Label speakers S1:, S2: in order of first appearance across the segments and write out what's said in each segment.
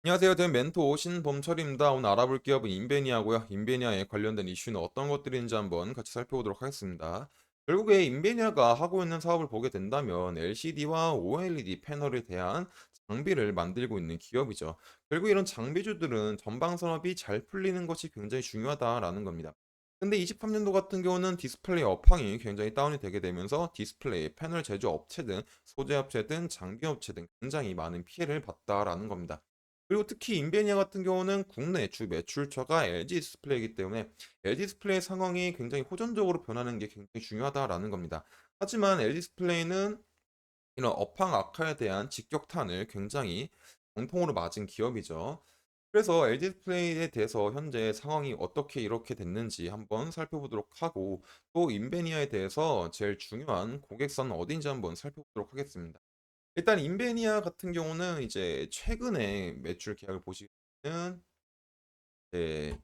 S1: 안녕하세요. 전 멘토 신범철입니다. 오늘 알아볼 기업은 인베니아고요. 인베니아에 관련된 이슈는 어떤 것들인지 한번 같이 살펴보도록 하겠습니다. 결국에 인베니아가 하고 있는 사업을 보게 된다면 LCD와 OLED 패널에 대한 장비를 만들고 있는 기업이죠. 결국 이런 장비주들은 전방 산업이 잘 풀리는 것이 굉장히 중요하다라는 겁니다. 근데 23년도 같은 경우는 디스플레이 업황이 굉장히 다운이 되게 되면서 디스플레이, 패널 제조 업체 등 소재 업체 등 장비 업체 등 굉장히 많은 피해를 봤다라는 겁니다. 그리고 특히 인베니아 같은 경우는 국내 주 매출처가 LG 디스플레이이기 때문에 LG 디스플레이 상황이 굉장히 호전적으로 변하는 게 굉장히 중요하다라는 겁니다. 하지만 LG 디스플레이는 이런 업황 악화에 대한 직격탄을 굉장히 정통으로 맞은 기업이죠. 그래서 LG 디스플레이에 대해서 현재 상황이 어떻게 이렇게 됐는지 한번 살펴보도록 하고 또 인베니아에 대해서 제일 중요한 고객사는 어딘지 한번 살펴보도록 하겠습니다. 일단 인베니아 같은 경우는 이제 최근에 매출 계약을 보시면은 이제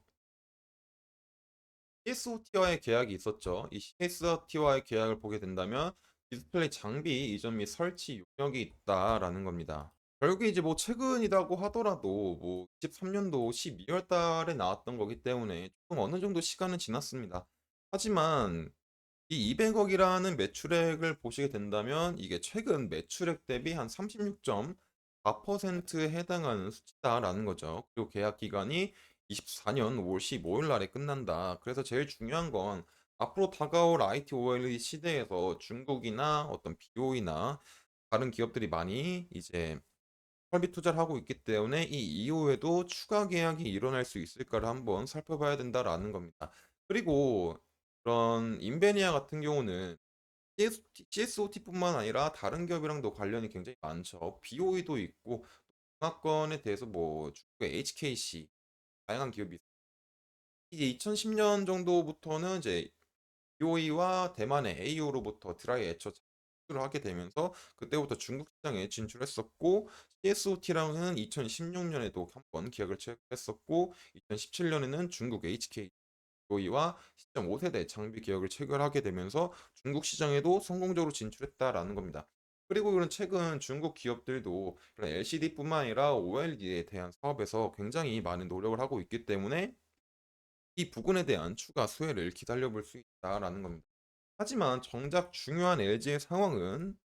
S1: CSOT와의 계약이 있었죠. 이 CSOT와의 계약을 보게 된다면 디스플레이 장비 이전 및 설치 용역이 있다라는 겁니다. 결국에 이제 뭐 최근이라고 하더라도 뭐 23년도 12월 달에 나왔던 거기 때문에 조금 어느 정도 시간은 지났습니다. 하지만 이 200억이라는 매출액을 보시게 된다면 이게 최근 매출액 대비 한 36.4%에 해당하는 수치다라는 거죠. 그리고 계약 기간이 24년 5월 15일 날에 끝난다. 그래서 제일 중요한 건 앞으로 다가올 IT OLED 시대에서 중국이나 어떤 BOE나 다른 기업들이 많이 이제 설비 투자를 하고 있기 때문에 이 이후에도 추가 계약이 일어날 수 있을까를 한번 살펴봐야 된다라는 겁니다. 그리고 그런 인베니아 같은 경우는 CSOT뿐만 아니라 다른 기업이랑도 관련이 굉장히 많죠. BOE도 있고 중화권에 대해서 뭐 중국의 HKC 다양한 기업이 있어요. 이제 2010년 정도부터는 이제 BOE와 대만의 AO로부터 드라이 애처 수출을 하게 되면서 그때부터 중국 시장에 진출했었고 CSOT랑은 2016년에도 한 번 계약을 체결했었고 2017년에는 중국 HK BOE와 시점 5세대 장비 계약을 체결하게 되면서 중국 시장에도 성공적으로 진출했다라는 겁니다. 그리고 이런 최근 중국 기업들도 LCD뿐만 아니라 OLED에 대한 사업에서 굉장히 많은 노력을 하고 있기 때문에 이 부분에 대한 추가 수혜를 기다려 볼 수 있다라는 겁니다. 하지만 정작 중요한 LG의 상황은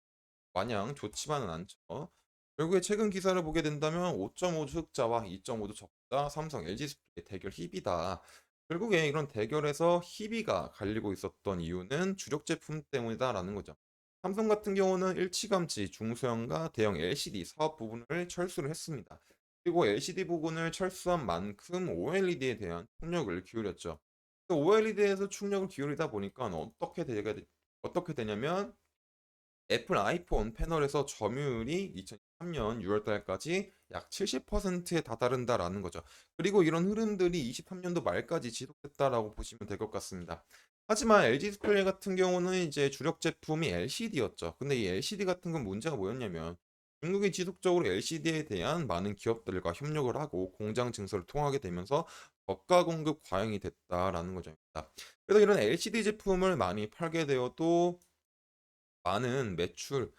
S1: 마냥 좋지만은 않죠. 결국에 최근 기사를 보게 된다면 5.5주 흑자와 2.5주 적자 삼성 LG 대결 희비다. 결국에 이런 대결에서 희비가 갈리고 있었던 이유는 주력 제품 때문이다라는 거죠. 삼성 같은 경우는 일찌감치 중소형과 대형 LCD 사업 부분을 철수를 했습니다. 그리고 LCD 부분을 철수한 만큼 OLED에 대한 총력을 기울였죠. OLED에서 충격을 기울이다 보니까 어떻게 되냐면 애플 아이폰 패널에서 점유율이 2023년 6월 달까지 약 70%에 다다른다라는 거죠. 그리고 이런 흐름들이 23년도 말까지 지속됐다라고 보시면 될 것 같습니다. 하지만 LG 디스플레이 같은 경우는 이제 주력 제품이 LCD였죠. 근데 이 LCD 같은 건 문제가 뭐였냐면 중국이 지속적으로 LCD에 대한 많은 기업들과 협력을 하고 공장 증설을 통하게 되면서 저가 공급 과잉이 됐다라는 거죠. 그래서 이런 LCD 제품을 많이 팔게 되어도 많은 매출,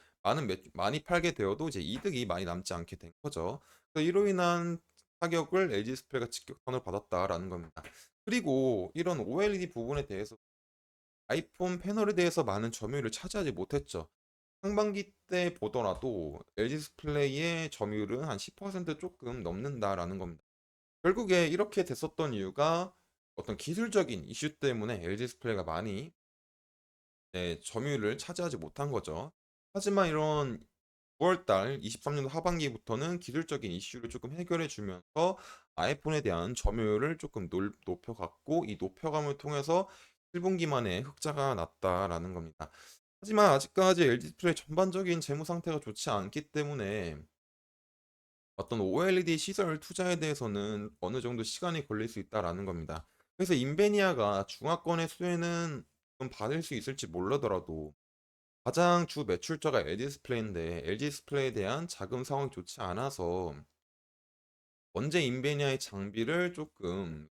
S1: 많이 팔게 되어도 이제 이득이 많이 남지 않게 된 거죠. 그래서 이로 인한 타격을 LG 디스플레이가 직격탄을 받았다라는 겁니다. 그리고 이런 OLED 부분에 대해서 아이폰 패널에 대해서 많은 점유율을 차지하지 못했죠. 상반기 때 보더라도 LG 디스플레이의 점유율은 한 10% 조금 넘는다라는 겁니다. 결국에 이렇게 됐었던 이유가 어떤 기술적인 이슈 때문에 LG 디스플레이가 많이 점유율을 차지하지 못한 거죠. 하지만 이런 9월달 23년도 하반기부터는 기술적인 이슈를 조금 해결해 주면서 아이폰에 대한 점유율을 조금 높여갔고 이 높여감을 통해서 1분기 만에 흑자가 났다라는 겁니다. 하지만 아직까지 LG 디스플레이 전반적인 재무 상태가 좋지 않기 때문에 어떤 OLED 시설 투자에 대해서는 어느 정도 시간이 걸릴 수 있다라는 겁니다. 그래서 인베니아가 중화권의 수혜는 좀 받을 수 있을지 몰라더라도 가장 주 매출자가 LG 디스플레이인데 LG 디스플레이에 대한 자금 상황이 좋지 않아서 언제 인베니아의 장비를 조금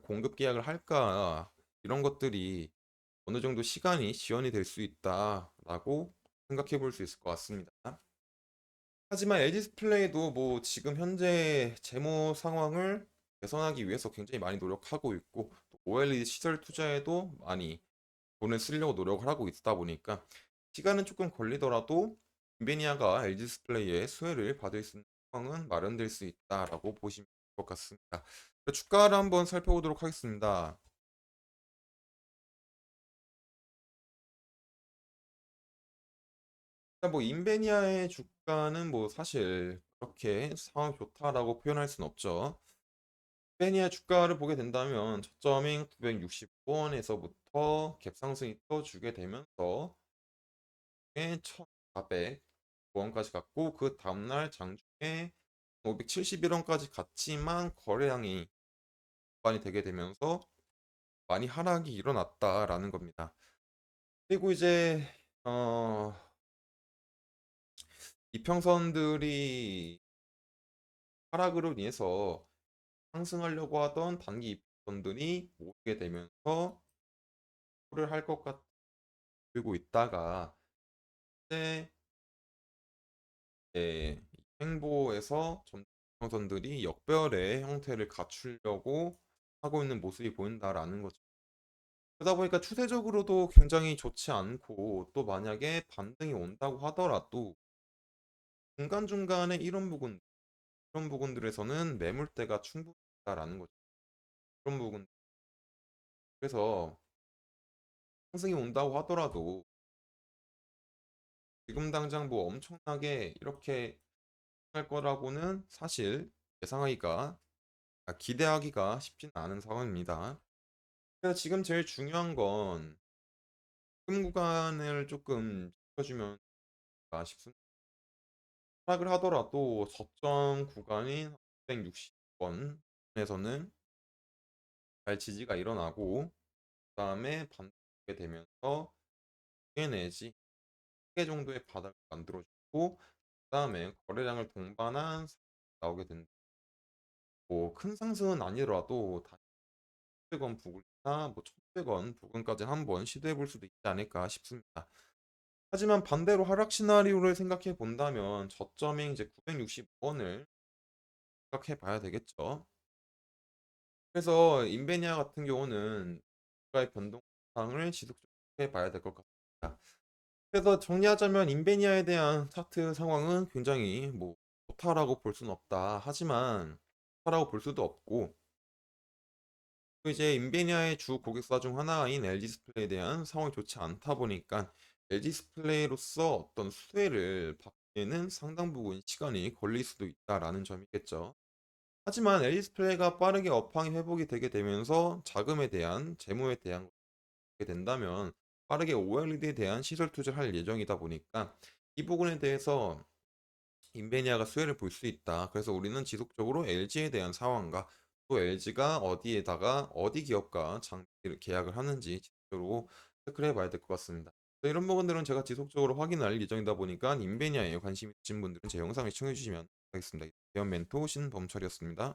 S1: 공급 계약을 할까 이런 것들이 어느 정도 시간이 지연이 될 수 있다라고 생각해 볼 수 있을 것 같습니다. 하지만 LG디스플레이도 뭐 지금 현재 재무 상황을 개선하기 위해서 굉장히 많이 노력하고 있고 또 OLED 시설 투자에도 많이 돈을 쓰려고 노력을 하고 있다 보니까 시간은 조금 걸리더라도 인베니아가 LG디스플레이의 수혜를 받을 수 있는 상황은 마련될 수 있다라고 보시면 될 것 같습니다. 주가를 한번 살펴보도록 하겠습니다. 일단 뭐 인베니아의 주가는 뭐 사실 그렇게 상황 좋다라고 표현할 순 없죠. 인베니아 주가를 보게 된다면 저점인 960원에서부터 갭상승이 터주게 되면서 1,400원까지 갔고 그 다음날 장중에 571원까지 갔지만 거래량이 많이 되게 되면서 많이 하락이 일어났다라는 겁니다. 그리고 이제 어, 이평선들이 하락으로 인해서 상승하려고 하던 단기 이평선들이 오르게 되면서 를 할 것 같 들고 있다가 이제 행보에서 점성선들이 역별의 형태를 갖추려고 하고 있는 모습이 보인다라는 거죠. 그러다 보니까 추세적으로도 굉장히 좋지 않고 또 만약에 반등이 온다고 하더라도 중간중간에 이런 부분들에서는 매물대가 충분히 있다라는 거죠. 그런 부분. 그래서 상승이 온다고 하더라도 지금 당장 뭐 엄청나게 이렇게 할 거라고는 사실 예상하기가 기대하기가 쉽지는 않은 상황입니다. 그래서 지금 제일 중요한 건 금 구간을 조금 지켜주면 싶습니다. 하락을 하더라도 저점 구간인 960원에서는 잘 지지가 일어나고 그다음에 반등하게 되면서 2개 내지 3개 정도의 바닥을 만들어주고 그다음에 거래량을 동반한 상승이 나오게 된다. 뭐 큰 상승은 아니더라도 다시 1,000원 부근이나 뭐 1,100원 부근까지 한번 시도해 볼 수도 있지 않을까 싶습니다. 하지만 반대로 하락 시나리오를 생각해 본다면 저점인 이제 960원을 생각해 봐야 되겠죠. 그래서 인베니아 같은 경우는 주가의 변동성을 지속적으로 해 봐야 될 것 같습니다. 그래서 정리하자면 인베니아에 대한 차트 상황은 굉장히 뭐 좋다라고 볼 수는 없다. 하지만 좋다라고 볼 수도 없고 또 이제 인베니아의 주 고객사 중 하나인 LG 디스플레이에 대한 상황이 좋지 않다 보니까 LG 디스플레이로서 어떤 수혜를 받기에는 상당 부분 시간이 걸릴 수도 있다라는 점이겠죠. 하지만 LG 디스플레이가 빠르게 업황이 회복이 되게 되면서 자금에 대한 재무에 대한 게 된다면 빠르게 OLED에 대한 시설 투자를 할 예정이다 보니까 이 부분에 대해서 인베니아가 수혜를 볼 수 있다. 그래서 우리는 지속적으로 LG에 대한 상황과 또 LG가 어디에다가 어디 기업과 장비를 계약을 하는지 지속적으로 체크를 해봐야 될 것 같습니다. 이런 부분들은 제가 지속적으로 확인할 예정이다 보니까 인베니아에 관심 있으신 분들은 제 영상을 시청해 주시면 되겠습니다. 대현 멘토 신범철이었습니다.